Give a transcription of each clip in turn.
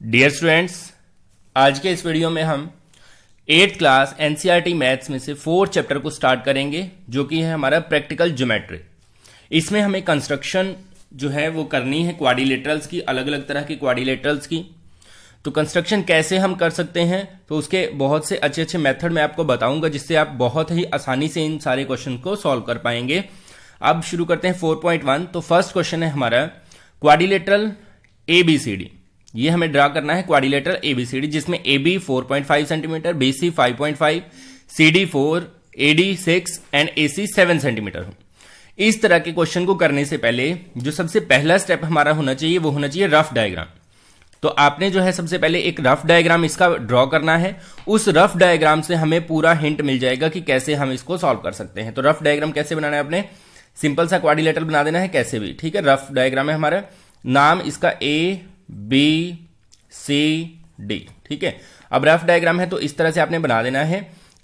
Dear students, आज के इस वीडियो में हम 8th क्लास एनसीईआरटी मैथ्स में से 4th चैप्टर को स्टार्ट करेंगे, जो कि है हमारा प्रैक्टिकल ज्योमेट्री। इसमें हमें कंस्ट्रक्शन जो है वो करनी है क्वाड्रिलेटरल्स की, अलग अलग तरह की क्वाड्रिलेटरल्स की। तो कंस्ट्रक्शन कैसे हम कर सकते हैं, तो उसके बहुत से अच्छे अच्छे मेथड मैं आपको बताऊंगा, जिससे आप बहुत ही आसानी से इन सारे क्वेश्चन को सॉल्व कर पाएंगे। अब शुरू करते हैं 4.1। तो फर्स्ट क्वेश्चन है हमारा क्वाड्रिलेटरल ABCD। ये हमें ड्रा करना है क्वाड्रिलेटरल ABCD, जिसमें AB 4.5 centimetre, BC 5.5, CD 4, AD 6 and AC 7 centimetre हो। इस तरह के क्वेश्चन को करने से पहले जो सबसे पहला स्टेप हमारा होना चाहिए वो होना चाहिए रफ डायग्राम। तो आपने जो है सबसे पहले एक रफ डायग्राम इसका ड्रॉ करना है। उस रफ डायग्राम से हमें पूरा हिंट मिल जाएगा कि कैसे हम इसको सॉल्व कर सकते हैं। तो रफ डायग्राम कैसे बनाना है, आपने सिंपल सा क्वाड्रिलेटरल बना देना है, कैसे भी, ठीक है। रफ डायग्राम है हमारा, नाम इसका ABCD, ठीक है। अब रफ डायग्राम है तो इस तरह से आपने बना देना है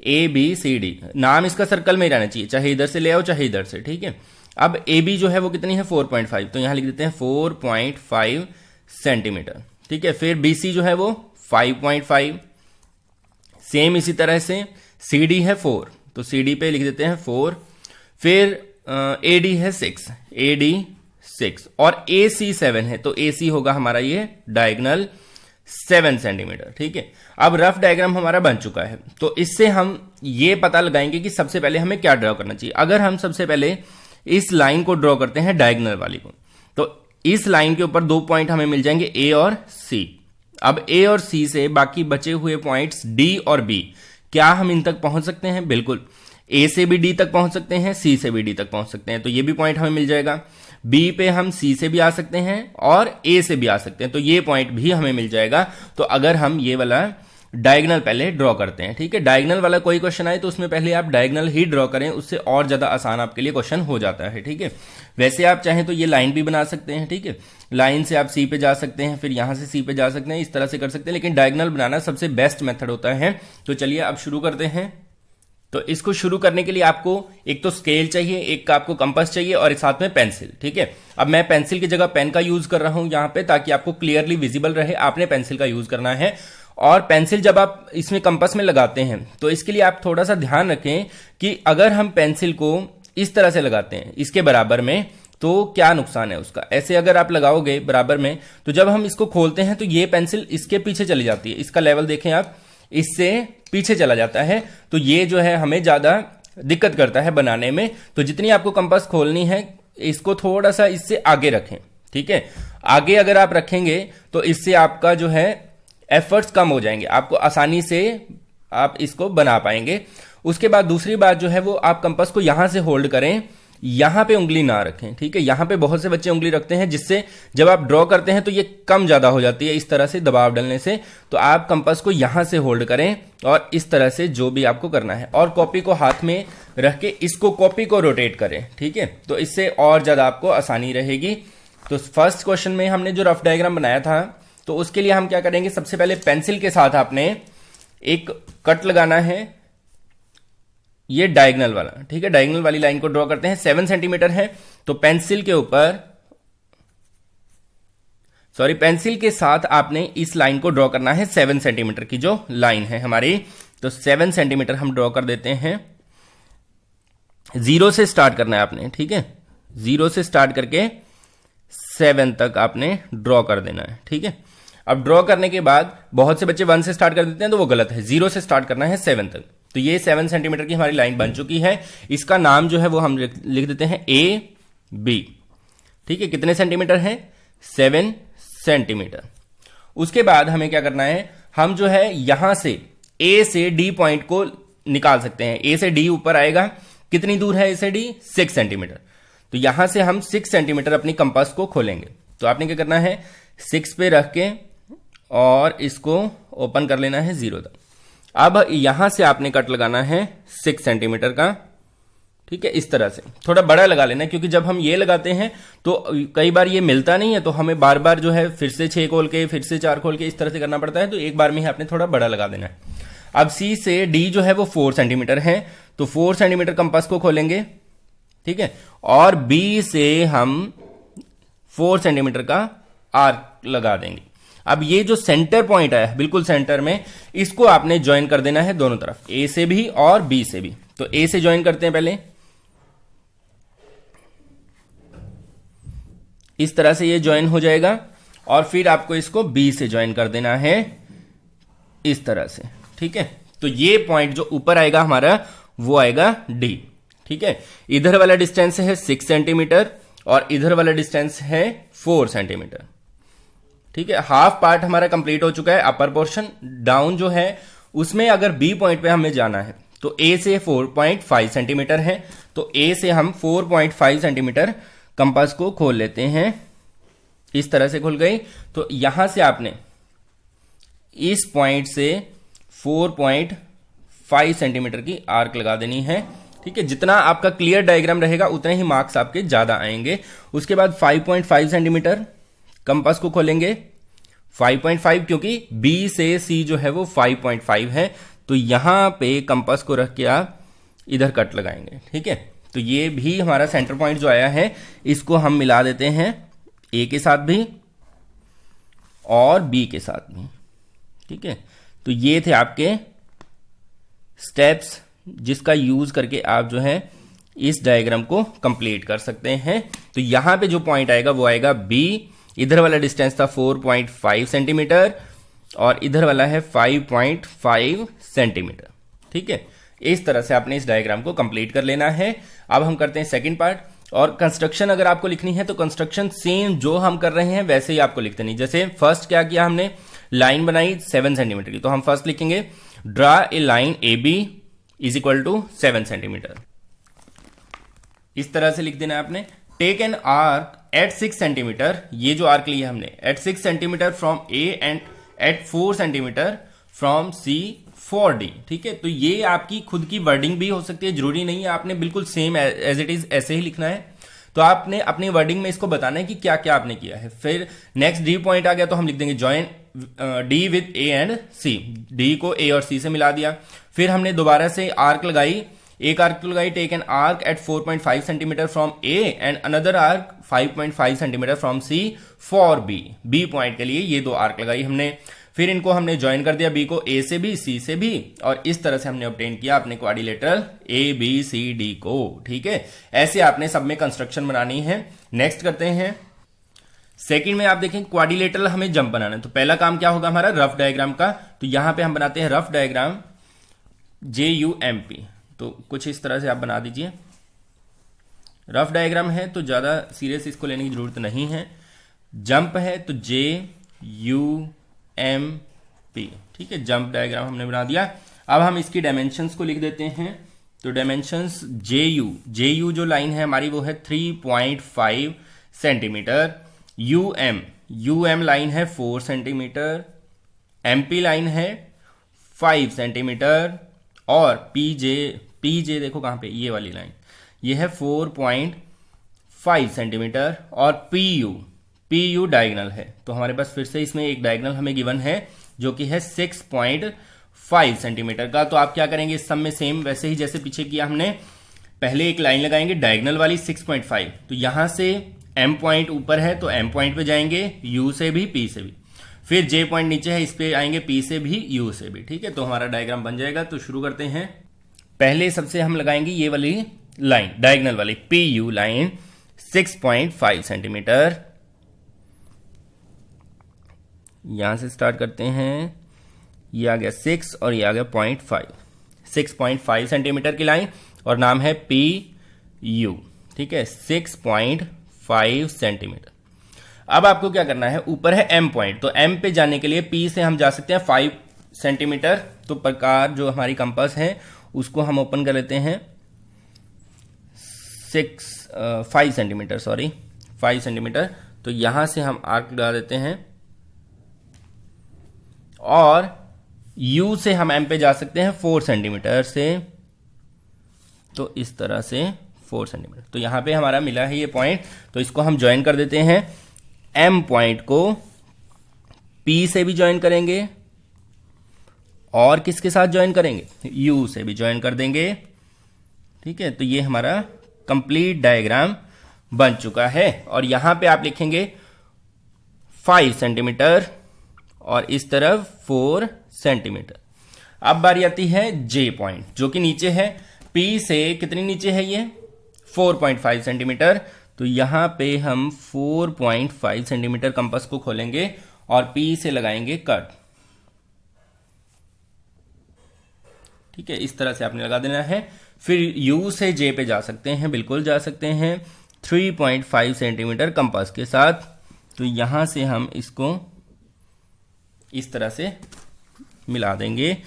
ABCD। नाम इसका सर्कल में ही रहना चाहिए, चाहे इधर से ले आओ चाहे इधर से, ठीक है। अब AB जो है वो कितनी है 4.5, तो यहां लिख देते हैं 4.5 सेंटीमीटर, ठीक है। फिर BC जो है वो 5.5, सेम इसी तरह से CD है 4, तो CD पे लिख देते हैं 4। फिर AD है 6, AD 6 और AC 7 है, तो AC होगा हमारा ये डायगोनल 7 सेंटीमीटर, ठीक है। अब रफ डायग्राम हमारा बन चुका है, तो इससे हम ये पता लगाएंगे कि सबसे पहले हमें क्या ड्रॉ करना चाहिए। अगर हम सबसे पहले इस लाइन को ड्रॉ करते हैं डायगोनल वाली को, तो इस लाइन के ऊपर 2 पॉइंट हमें मिल जाएंगे A और C। अब A और C से बाकी बचे हुए पॉइंट्स D और B, क्या हम इन तक पहुंच सकते हैं? बिल्कुल। A से भी D तक पहुंच सकते हैं, C से भी D तक पहुंच सकते हैं, तो ये भी पॉइंट हमें मिल जाएगा। B पे हम C से भी आ सकते हैं और A से भी आ सकते हैं, तो ये पॉइंट भी हमें मिल जाएगा। तो अगर हम ये वाला डायगोनल पहले ड्रॉ करते हैं, ठीक है। डायगोनल वाला कोई क्वेश्चन आए तो उसमें पहले आप डायगोनल ही ड्रॉ करें, उससे और ज्यादा आसान आपके लिए क्वेश्चन हो जाता है, ठीक है। वैसे आप चाहें तो ये लाइन भी बना सकते हैं, ठीक है। लाइन से आप C पे जा सकते हैं, फिर यहां से C पे जा सकते हैं, इस तरह से कर सकते हैं, लेकिन डायगोनल बनाना सबसे बेस्ट मेथड होता है। तो चलिए अब शुरू करते हैं। तो इसको शुरू करने के लिए आपको एक तो स्केल चाहिए, एक आपको कंपास चाहिए और साथ में पेंसिल, ठीक है। अब मैं पेंसिल की जगह पेन का यूज कर रहा हूं यहां पे, ताकि आपको क्लियरली विजिबल रहे। आपने पेंसिल का यूज करना है, और पेंसिल जब आप इसमें कंपास में लगाते हैं तो इसके लिए आप थोड़ा सा ध्यान रखें कि अगर हम पेंसिल को इस तरह से लगाते हैं इसके बराबर में, तो क्या नुकसान है उसका। ऐसे अगर आप लगाओगे बराबर में, तो जब हम इसको खोलते हैं तो ये पेंसिल इसके पीछे चली जाती है, इसका लेवल देखें आप, इससे पीछे चला जाता है, तो ये जो है हमें ज्यादा दिक्कत करता है बनाने में। तो जितनी आपको कंपास खोलनी है, इसको थोड़ा सा इससे आगे रखें, ठीक है। आगे अगर आप रखेंगे तो इससे आपका जो है एफर्ट्स कम हो जाएंगे, आपको आसानी से आप इसको बना पाएंगे। उसके बाद दूसरी बात जो है वो, आप कंपास को यहां से होल्ड करें, यहां पे उंगली ना रखें, ठीक है। यहां पे बहुत से बच्चे उंगली रखते हैं, जिससे जब आप ड्रॉ करते हैं तो ये कम ज्यादा हो जाती है इस तरह से दबाव डालने से। तो आप कंपास को यहां से होल्ड करें और इस तरह से जो भी आपको करना है, और कॉपी को हाथ में रख के इसको कॉपी को रोटेट करें, ठीक है। तो इससे और ज्यादा आपको आसानी रहेगी। तो फर्स्ट क्वेश्चन में हमने जो रफ डायग्राम बनाया था, तो उसके लिए हम क्या करेंगे, सबसे पहले पेंसिल के साथ आपने एक कट लगाना है, ये डायगोनल वाला, ठीक है। डायगोनल वाली लाइन को ड्रॉ करते हैं, 7 सेंटीमीटर है, तो पेंसिल के ऊपर, सॉरी, पेंसिल के साथ आपने इस लाइन को ड्रॉ करना है 7 सेंटीमीटर की जो लाइन है हमारी। तो 7 सेंटीमीटर हम ड्रॉ कर देते हैं। 0 से स्टार्ट करना है आपने, ठीक है। 0 से स्टार्ट करके 7 तक आपने ड्रॉ कर देना है, ठीक है। अब ड्रॉ करने के बाद बहुत से बच्चे 1 से स्टार्ट कर देते हैं, तो वो गलत है। 0 से स्टार्ट करना है 7 तक। तो ये 7 सेंटीमीटर की हमारी लाइन बन चुकी है। इसका नाम जो है वो हम लिख देते हैं AB, ठीक है। कितने सेंटीमीटर है? 7 सेंटीमीटर। उसके बाद हमें क्या करना है, हम जो है यहां से A से D पॉइंट को निकाल सकते हैं। A से D ऊपर आएगा, कितनी दूर है A से D? 6 सेंटीमीटर। तो यहां से हम 6 सेंटीमीटर अपनी कंपास को खोलेंगे। तो आपने क्या करना है, 6 पे रख के और इसको ओपन कर लेना है 0 तक। अब यहां से आपने कट लगाना है 6 सेंटीमीटर का, ठीक है। इस तरह से थोड़ा बड़ा लगा लेना, क्योंकि जब हम ये लगाते हैं तो कई बार ये मिलता नहीं है, तो हमें बार बार जो है फिर से 6 खोल के, फिर से 4 खोल के, इस तरह से करना पड़ता है। तो एक बार में ही आपने थोड़ा बड़ा लगा देना है। अब C से D जो है वो 4 सेंटीमीटर है, तो 4 सेंटीमीटर कंपास को खोलेंगे, ठीक है। और B से हम 4 सेंटीमीटर का आर्क लगा देंगे। अब ये जो सेंटर पॉइंट है बिल्कुल सेंटर में, इसको आपने ज्वाइन कर देना है दोनों तरफ, ए से भी और बी से भी। तो ए से ज्वाइन करते हैं पहले, इस तरह से ये ज्वाइन हो जाएगा, और फिर आपको इसको बी से ज्वाइन कर देना है इस तरह से, ठीक है। तो ये पॉइंट जो ऊपर आएगा हमारा वो आएगा डी, ठीक है। इधर वाला डिस्टेंस है 6 सेंटीमीटर और इधर वाला डिस्टेंस है 4 सेंटीमीटर, ठीक है। हाफ पार्ट हमारा कंप्लीट हो चुका है। अपर पोर्शन डाउन जो है उसमें अगर बी पॉइंट पे हमें जाना है तो ए से 4.5 सेंटीमीटर है, तो ए से हम 4.5 सेंटीमीटर कंपास को खोल लेते हैं, इस तरह से खुल गई। तो यहां से आपने इस पॉइंट से 4.5 सेंटीमीटर की आर्क लगा देनी है, ठीक है। जितना आपका क्लियर डायग्राम रहेगा उतने ही मार्क्स आपके ज्यादा आएंगे। उसके बाद 5.5 सेंटीमीटर कंपास को खोलेंगे, 5.5 क्योंकि बी से सी जो है वो 5.5 है, तो यहां पे कंपास को रख के आप इधर कट लगाएंगे, ठीक है। तो ये भी हमारा सेंटर पॉइंट जो आया है इसको हम मिला देते हैं ए के साथ भी और बी के साथ भी, ठीक है। तो ये थे आपके स्टेप्स जिसका यूज करके आप जो है इस डायग्राम को कंप्लीट कर सकते हैं। तो यहां पे जो पॉइंट आएगा वो आएगा बी, इधर वाला डिस्टेंस था 4.5 सेंटीमीटर और इधर वाला है 5.5 सेंटीमीटर, ठीक है। इस तरह से आपने इस डायग्राम को कंप्लीट कर लेना है। अब हम करते हैं सेकंड पार्ट। और कंस्ट्रक्शन अगर आपको लिखनी है तो कंस्ट्रक्शन सेम जो हम कर रहे हैं वैसे ही आपको लिख देनी। जैसे फर्स्ट क्या किया हमने, लाइन बनाई 7 सेंटीमीटर की, तो हम फर्स्ट लिखेंगे draw a line A B is equal to 7 centimetre, इस तरह से लिख देना है आपने। Take an arc at 6 centimetre, ये जो आर्क लिया हमने at 6 centimetre from A and at 4 centimetre from C for D, ठीक है। तो ये आपकी खुद की वर्डिंग भी हो सकती है, जरूरी नहीं है आपने बिल्कुल सेम एज इट इज ऐसे ही लिखना है। तो आपने अपनी वर्डिंग में इसको बताना है कि क्या क्या आपने किया है। फिर नेक्स्ट डी पॉइंट आ गया तो हम लिख देंगे join D with A and C, D को ए और सी से मिला दिया। फिर हमने दोबारा से आर्क लगाई, एक आर्क लगाई, take an arc at 4.5 centimetre from A and another arc 5.5 centimetre from C for B, B point के लिए ये दो आर्क लगाई हमने। फिर इनको हमने ज्वाइन कर दिया, बी को ए से भी सी से भी, और इस तरह से हमने ऑब्टेन किया अपने quadrilateral A B C D को, ठीक है। ऐसे आपने सब में कंस्ट्रक्शन बनानी है। नेक्स्ट करते हैं सेकंड में। आप देखें क्वाड्रिलेटरल हमें जंप बनाना है, तो पहला काम क्या होगा हमारा, रफ डायग्राम का। तो यहां पे हम बनाते हैं रफ डायग्राम JUMP, तो कुछ इस तरह से आप बना दीजिए। रफ डायग्राम है तो ज्यादा सीरियस इसको लेने की जरूरत नहीं है। जंप है तो JUMP, ठीक है, जंप डायग्राम हमने बना दिया। अब हम इसकी डायमेंशंस को लिख देते हैं। तो डायमेंशंस JU जो लाइन है हमारी वो है 3.5 सेंटीमीटर, UM लाइन है 4 सेंटीमीटर, MP लाइन है 5 सेंटीमीटर, और PJ देखो कहां पे, ये वाली लाइन ये है 4.5 सेंटीमीटर, और PU डायगोनल है। तो हमारे पास फिर से इसमें एक डायगोनल हमें गिवन है जो कि है 6.5 सेंटीमीटर का। तो आप क्या करेंगे इस सब में सेम वैसे ही जैसे पीछे किया हमने, पहले एक लाइन लगाएंगे डायगोनल वाली 6.5, तो यहां से M पॉइंट ऊपर है तो M पॉइंट पे जाएंगे, U से भी P से भी, फिर J पॉइंट नीचे है इस पे आएंगे P से भी U से भी, ठीक है। तो हमारा डायग्राम बन जाएगा। तो शुरू करते हैं। पहले सबसे हम लगाएंगे ये वाली लाइन डायगोनल वाली PU लाइन 6.5 सेंटीमीटर, यहां से स्टार्ट करते हैं। ये आ गया 6 और ये आ गया 0.5, 6.5 सेंटीमीटर की लाइन और नाम है PU, ठीक है, 6.5 सेंटीमीटर। अब आपको क्या करना है, ऊपर है M पॉइंट, तो M पे जाने के लिए P से हम जा सकते हैं 5 सेंटीमीटर। तो प्रकार जो हमारी कंपास है उसको हम ओपन कर लेते हैं 5 सेंटीमीटर, 5 सेंटीमीटर। तो यहां से हम आर्क लगा देते हैं और U से हम M पे जा सकते हैं 4 सेंटीमीटर से, तो इस तरह से 4 सेंटीमीटर। तो यहां पे हमारा मिला है ये पॉइंट, तो इसको हम ज्वाइन कर देते हैं। M पॉइंट को P से भी ज्वाइन करेंगे और किसके साथ ज्वाइन करेंगे, U से भी ज्वाइन कर देंगे, ठीक है। तो ये हमारा कंप्लीट डायग्राम बन चुका है। और यहां पे आप लिखेंगे 5 सेंटीमीटर और इस तरफ 4 सेंटीमीटर। अब बारी आती है जे पॉइंट, जो कि नीचे है, पी से कितनी नीचे है ये 4.5 सेंटीमीटर। तो यहां पे हम 4.5 सेंटीमीटर कंपास को खोलेंगे और पी से लगाएंगे कट। ठीक है, इस तरह से आपने लगा देना है। फिर यू से जे पे जा सकते हैं, बिल्कुल जा सकते हैं 3.5 सेंटीमीटर कंपास के साथ। तो यहां से हम इसको इस तरह से मिला देंगे।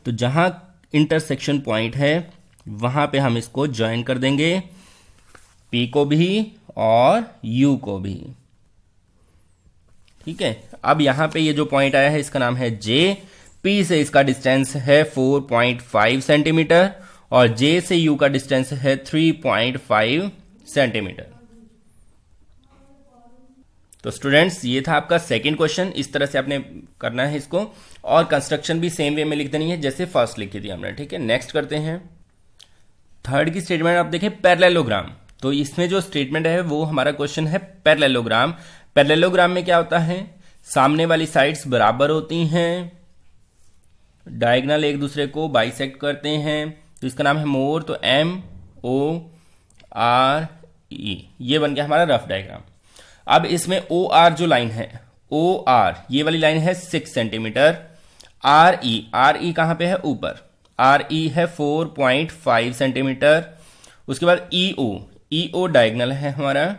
तो जहां इंटरसेक्शन पॉइंट है वहां पे हम इसको ज्वाइन कर देंगे, पी को भी और यू को भी। ठीक है, अब यहां पे ये जो पॉइंट आया है इसका नाम है जे। पी से इसका डिस्टेंस है 4.5 सेंटीमीटर और जे से यू का डिस्टेंस है 3.5 सेंटीमीटर। तो स्टूडेंट्स, ये था आपका सेकंड क्वेश्चन। इस तरह से आपने करना है इसको, और कंस्ट्रक्शन भी सेम वे में लिख देनी है जैसे फर्स्ट लिखी थी हमने। ठीक है, नेक्स्ट करते हैं थर्ड की स्टेटमेंट। आप देखें पैरेललोग्राम, तो इसमें जो स्टेटमेंट है वो हमारा क्वेश्चन है पैरेललोग्राम। पैरेललोग्राम में क्या होता है, सामने वाली साइड्स बराबर होती हैं, डायगोनल एक दूसरे को बाइसेक्ट करते हैं। तो इसका नाम है मोर। तो MORE, ये बन गया हमारा रफ डायग्राम। अब इसमें OR जो लाइन है, OR ये वाली लाइन है 6 सेंटीमीटर। RE कहां पे है, ऊपर, RE है 4.5 सेंटीमीटर। उसके बाद EO डायगोनल है हमारा,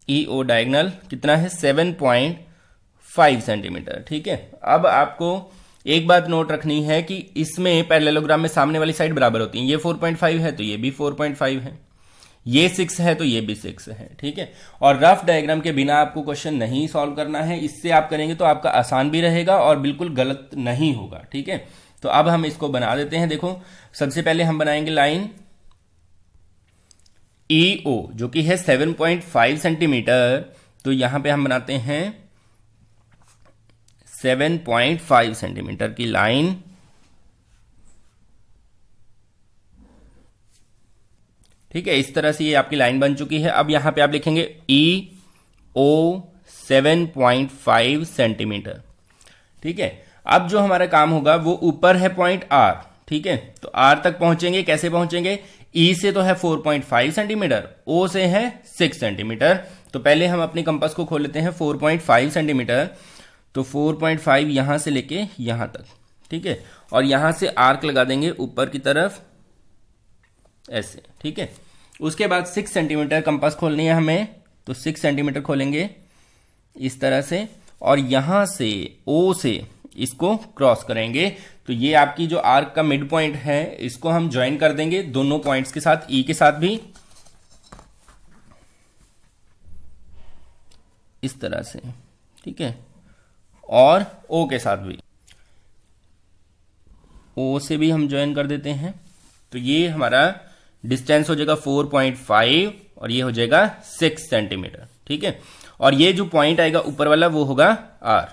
EO डायगोनल कितना है 7.5 सेंटीमीटर। ठीक है, अब आपको एक बात नोट रखनी है कि इसमें पैरेललोग्राम में सामने वाली साइड बराबर होती है। ये 4.5 है तो ये भी 4.5 है, ये 6 है तो ये भी 6 है। ठीक है, और रफ डायग्राम के बिना आपको क्वेश्चन नहीं सॉल्व करना है। इससे आप करेंगे तो आपका आसान भी रहेगा और बिल्कुल गलत नहीं होगा। ठीक है, तो अब हम इसको बना देते हैं। देखो, सबसे पहले हम बनाएंगे लाइन EO जो कि है 7.5 सेंटीमीटर। तो यहां पे हम बनाते हैं 7.5 सेंटीमीटर की लाइन। ठीक है, इस तरह से ये आपकी लाइन बन चुकी है। अब यहां पे आप लिखेंगे EO 7.5 सेंटीमीटर। ठीक है, अब जो हमारा काम होगा वो ऊपर है पॉइंट R। ठीक है, तो R तक पहुंचेंगे, कैसे पहुंचेंगे, E से तो है 4.5 सेंटीमीटर, O से है 6 सेंटीमीटर। तो पहले हम अपनी कंपास को खोल लेते हैं 4.5 सेंटीमीटर। तो 4.5 यहां से लेके यहां तक। ठीक है, और यहां से आर्क लगा देंगे ऊपर की तरफ ऐसे। ठीक है, उसके बाद 6 सेंटीमीटर कंपास खोलनी है हमें। तो 6 सेंटीमीटर खोलेंगे इस तरह से, और यहां से O से इसको क्रॉस करेंगे। तो ये आपकी जो आर्क का मिड पॉइंट है इसको हम ज्वाइन कर देंगे दोनों पॉइंट्स के साथ, E के साथ भी इस तरह से। ठीक है, और O के साथ भी, O से भी हम ज्वाइन कर देते हैं। तो ये हमारा डिस्टेंस हो जाएगा 4.5 और ये हो जाएगा 6 सेंटीमीटर। ठीक है, और ये जो पॉइंट आएगा ऊपर वाला वो होगा R।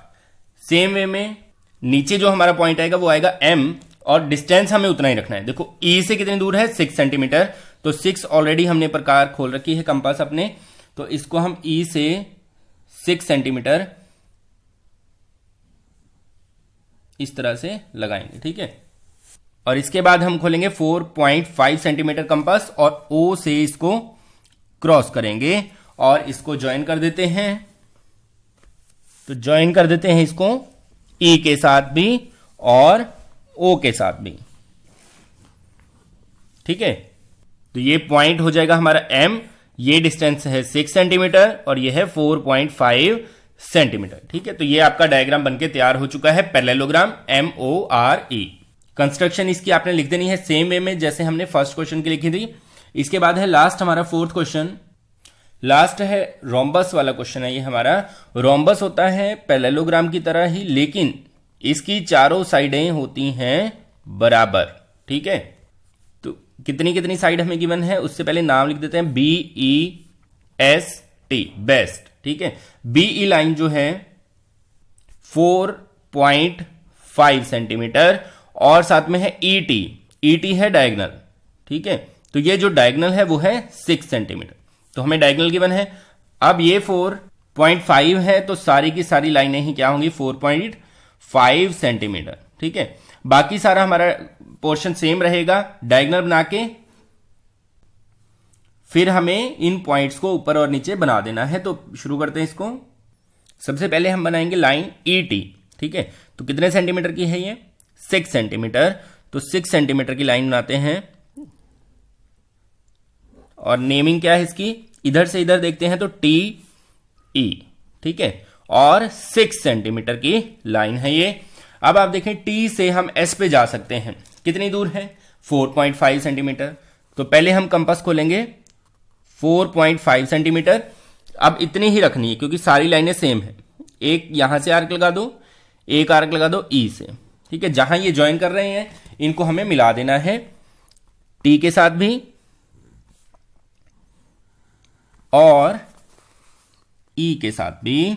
सेम वे में नीचे जो हमारा पॉइंट आएगा वो आएगा M, और डिस्टेंस हमें उतना ही रखना है। देखो E से कितनी दूर है 6 सेंटीमीटर। तो 6 ऑलरेडी हमने प्रकार खोल रखी है कंपास अपने, तो इसको हम E से 6 सेंटीमीटर इस तरह से लगाएंगे। ठीक है, और इसके बाद हम खोलेंगे 4.5 सेंटीमीटर कंपास और O से इसको क्रॉस करेंगे और इसको ज्वाइन कर देते हैं। तो ज्वाइन कर देते हैं इसको E के साथ भी और O के साथ भी। ठीक है, तो ये पॉइंट हो जाएगा हमारा M। ये डिस्टेंस है 6 सेंटीमीटर और ये है 4.5 सेंटीमीटर। ठीक है, तो ये आपका डायग्राम बनके तैयार हो चुका है, पैरेललोग्राम MORE। कंस्ट्रक्शन इसकी आपने लिख देनी है सेम वे में जैसे हमने फर्स्ट क्वेश्चन की लिखी थी। इसके बाद है लास्ट हमारा फोर्थ क्वेश्चन। लास्ट है रोम्बस वाला क्वेश्चन है ये हमारा। रोम्बस होता है पैरेललोग्राम की तरह ही, लेकिन इसकी चारों साइडें होती हैं बराबर। ठीक है, तो कितनी कितनी साइड हमें गिवन है उससे पहले नाम लिख देते हैं BEST, बेस्ट। ठीक है, BE लाइन जो है 4.5 सेंटीमीटर और साथ में है ET है डायगोनल। ठीक है, तो ये जो डायगोनल है वो है 6 सेंटीमीटर। तो हमें डायगोनल गिवन है। अब ये 0.5 है तो सारी की सारी लाइनें ही क्या होंगी 4.5 सेंटीमीटर। ठीक है, बाकी सारा हमारा पोर्शन सेम रहेगा। डायगोनल बना के फिर हमें इन पॉइंट्स को ऊपर और नीचे बना देना है। तो शुरू करते हैं इसको। सबसे पहले हम बनाएंगे लाइन ET। ठीक है, तो कितने सेंटीमीटर की है ये 6 सेंटीमीटर। तो 6 सेंटीमीटर की लाइन बनाते हैं और नेमिंग क्या है इसकी, इधर से इधर देखते हैं तो TE। ठीक है, और 6 सेंटीमीटर की लाइन है ये। अब आप देखें T से हम S पे जा सकते हैं, कितनी दूर है 4.5 सेंटीमीटर। तो पहले हम कंपास खोलेंगे 4.5 सेंटीमीटर। अब इतनी ही रखनी है क्योंकि सारी लाइनें सेम है। एक यहां से आर्क लगा दो, एक आर्क लगा दो E से। ठीक है, जहां ये ज्वाइन कर रहे हैं इनको हमें मिला देना है T के साथ भी और E के साथ भी।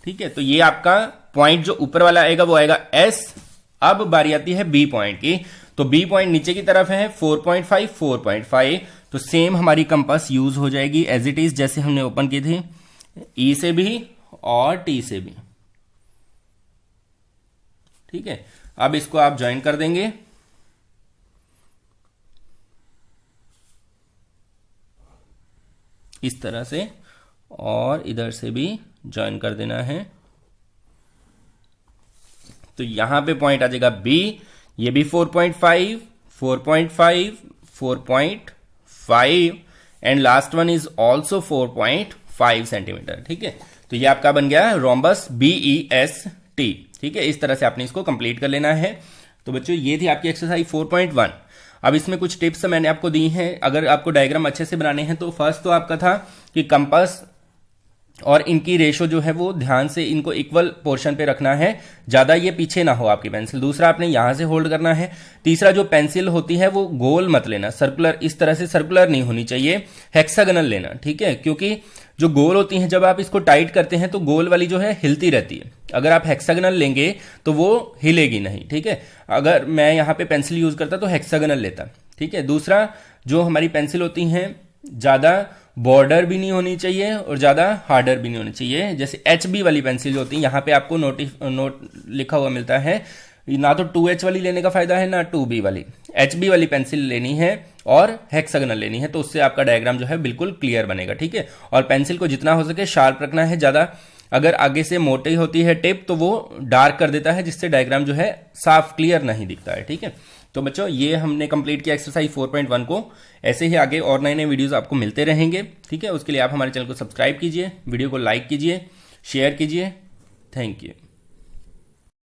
ठीक है, तो ये आपका पॉइंट जो ऊपर वाला आएगा वो आएगा S। अब बारी आती है B पॉइंट की। तो B पॉइंट नीचे की तरफ है 4.5 4.5। तो सेम हमारी कंपास यूज हो जाएगी एज इट इज जैसे हमने ओपन की थी, E से भी और T से भी। ठीक है, अब इसको आप ज्वाइन कर देंगे। इस तरह से और इधर से भी ज्वाइन कर देना है। तो यहां पे पॉइंट आ जाएगा B, ये भी 4.5 4.5 4.5 and last one is also 4.5 centimetre. ठीक है, तो ये आपका बन गया रोम्बस BEST। ठीक है, इस तरह से आपने इसको कंप्लीट कर लेना है। तो बच्चों ये थी आपकी एक्सरसाइज 4.1। अब इसमें कुछ टिप्स मैंने आपको दी हैं। अगर आपको डायग्राम अच्छे से बनाने हैं तो फर्स्ट तो आपका था कि कंपास और इनकी रेशो जो है वो ध्यान से इनको इक्वल पोर्शन पे रखना है, ज्यादा ये पीछे ना हो आपकी पेंसिल। दूसरा आपने यहां से होल्ड करना है। तीसरा जो पेंसिल होती है वो गोल मत लेना, सर्कुलर, इस तरह से सर्कुलर नहीं होनी चाहिए, हेक्सागोनल लेना। ठीक है, क्योंकि जो गोल होती है जब आप इसको टाइट करते हैं तो गोल वाली जो है हिलती रहती है। अगर आप हेक्सागोनल लेंगे तो वो हिलेगी नहीं। ठीक है, अगर मैं यहाँ पे पेंसिल यूज करता तो हेक्सागोनल लेता। ठीक है, दूसरा जो हमारी पेंसिल होती हैं ज्यादा बॉर्डर भी नहीं होनी चाहिए और ज्यादा हार्डर भी नहीं होनी चाहिए। जैसे HB वाली पेंसिल जो होती है, यहाँ पे आपको नोट लिखा हुआ मिलता है, ना तो 2H वाली लेने का फायदा है ना 2B वाली। HB वाली पेंसिल लेनी है और हेक्सागोनल लेनी है, तो उससे आपका डायग्राम जो है बिल्कुल क्लियर बनेगा। ठीक है, और पेंसिल को जितना हो सके शार्प रखना है। ज्यादा अगर आगे से मोटी होती है टिप तो वो डार्क कर देता है, जिससे डायग्राम जो है साफ क्लियर नहीं दिखता है। ठीक है, तो बच्चों ये हमने कंप्लीट किया एक्सरसाइज 4.1 को। ऐसे ही आगे और नए नए वीडियोस आपको मिलते रहेंगे। ठीक है, उसके लिए आप हमारे चैनल को सब्सक्राइब कीजिए, वीडियो को लाइक कीजिए, शेयर कीजिए। Thank you.